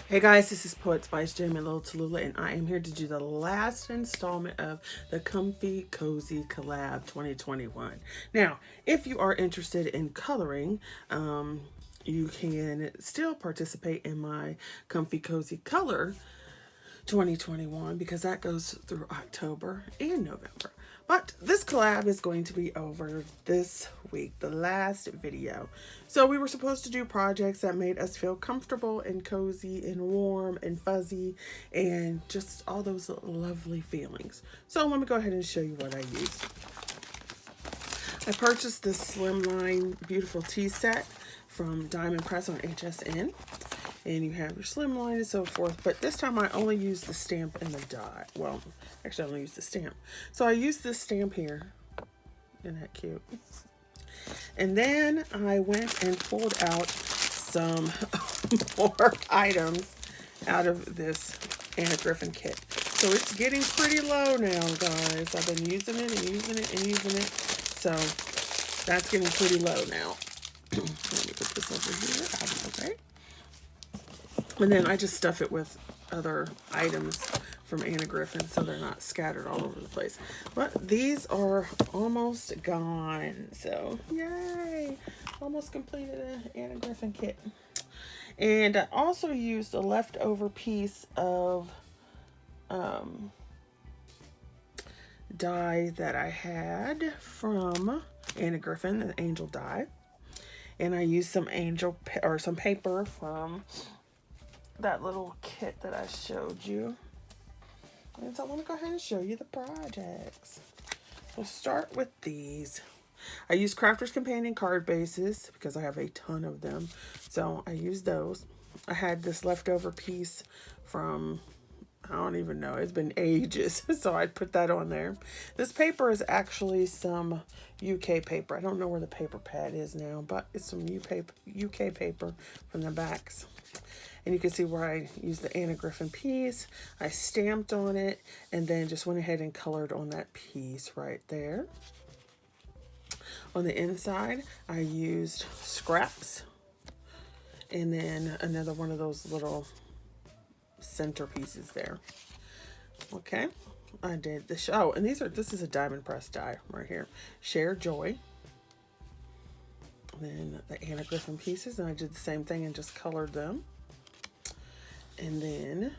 Hey guys, this is Poetspice, Jamie Little Tallulah, and I am here to do the last installment of the Comfy Cozy Collab 2021. Now, if you are interested in coloring, you can still participate in my Comfy Cozy Color 2021 because that goes through October and November. But this collab is going to be over this week, the last video. So we were supposed to do projects that made us feel comfortable and cozy and warm and fuzzy and just all those lovely feelings. So let me go ahead and show you what I used. I purchased this slimline beautiful tea set from Diamond Press on HSN. And you have your slimline and so forth. But this time I only used the stamp and the die. Well, actually I only used the stamp. So I used this stamp here. Isn't that cute? And then I went and pulled out some more items out of this Anna Griffin kit. So it's getting pretty low now, guys. I've been using it and using it and using it. So that's getting pretty low now. Let me put this over here. Okay. And then I just stuff it with other items from Anna Griffin so they're not scattered all over the place. But these are almost gone. So, yay! Almost completed an Anna Griffin kit. And I also used a leftover piece of die that I had from Anna Griffin, an angel die. And I used some some paper from that little kit that I showed you. And so I want to go ahead and show you the projects. We'll start with these. I use Crafter's Companion card bases because I have a ton of them. So I use those. I had this leftover piece from, I don't even know, it's been ages. So I put that on there. This paper is actually some UK paper. I don't know where the paper pad is now, but it's some UK paper from the backs. And you can see where I used the Anna Griffin piece. I stamped on it and then just went ahead and colored on that piece right there. On the inside, I used scraps. And then another one of those little center pieces there. Okay. I did this. Oh, and this is a Diamond Press die right here. Share Joy. Then the Anna Griffin pieces. And I did the same thing and just colored them. And then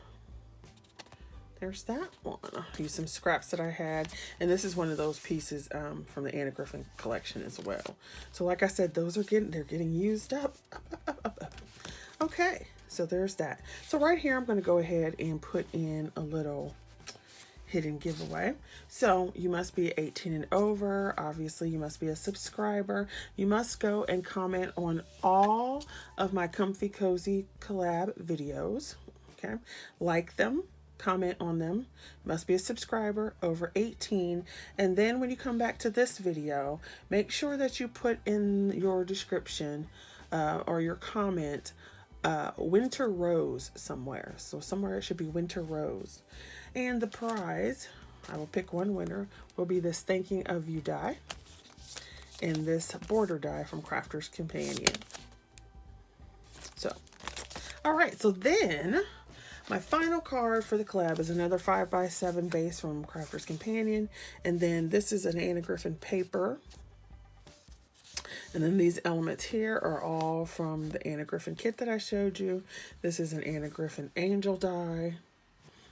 there's that one. I used some scraps that I had. And this is one of those pieces from the Anna Griffin collection as well. So like I said, they're getting used up. Okay, so there's that. So right here, I'm going to go ahead and put in a little hidden giveaway. So you must be 18 and over. Obviously, you must be a subscriber. You must go and comment on all of my Comfy Cozy collab videos. Okay, like them, comment on them. Must be a subscriber, over 18. And then when you come back to this video, make sure that you put in your description or your comment Winter Rose somewhere. So somewhere it should be Winter Rose. And the prize, I will pick one winner, will be this Thanking of You die and this border die from Crafter's Companion. So, all right, so then my final card for the collab is another 5x7 base from Crafter's Companion. And then this is an Anna Griffin paper. And then these elements here are all from the Anna Griffin kit that I showed you. This is an Anna Griffin angel die.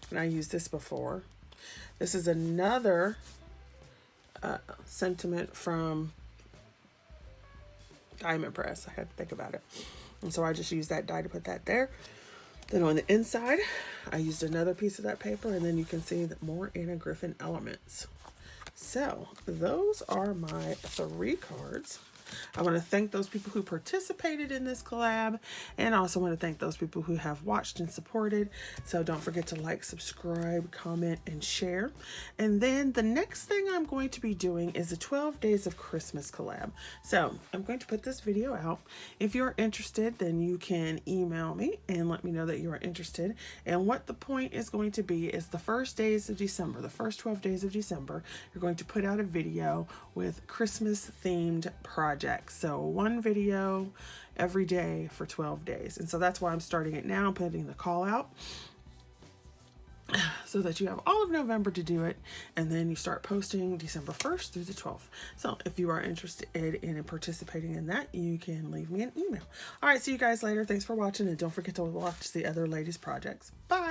And I used this before. This is another sentiment from Diamond Press. I had to think about it. And so I just used that die to put that there. Then on the inside, I used another piece of that paper. And then you can see that more Anna Griffin elements. So those are my 3 cards. I want to thank those people who participated in this collab, and I also want to thank those people who have watched and supported. So don't forget to like, subscribe, comment, and share. And then the next thing I'm going to be doing is a 12 Days of Christmas collab. So I'm going to put this video out. If you're interested, then you can email me and let me know that you are interested. And what the point is going to be is the first days of December, the first 12 days of December, you're going to put out a video with Christmas themed projects projects. So one video every day for 12 days. And so that's why I'm starting it now, putting the call out so that you have all of November to do it, and then you start posting December 1st through the 12th. So if you are interested in participating in that, you can leave me an email. All right, see you guys later. Thanks for watching, and don't forget to watch the other ladies' projects. Bye.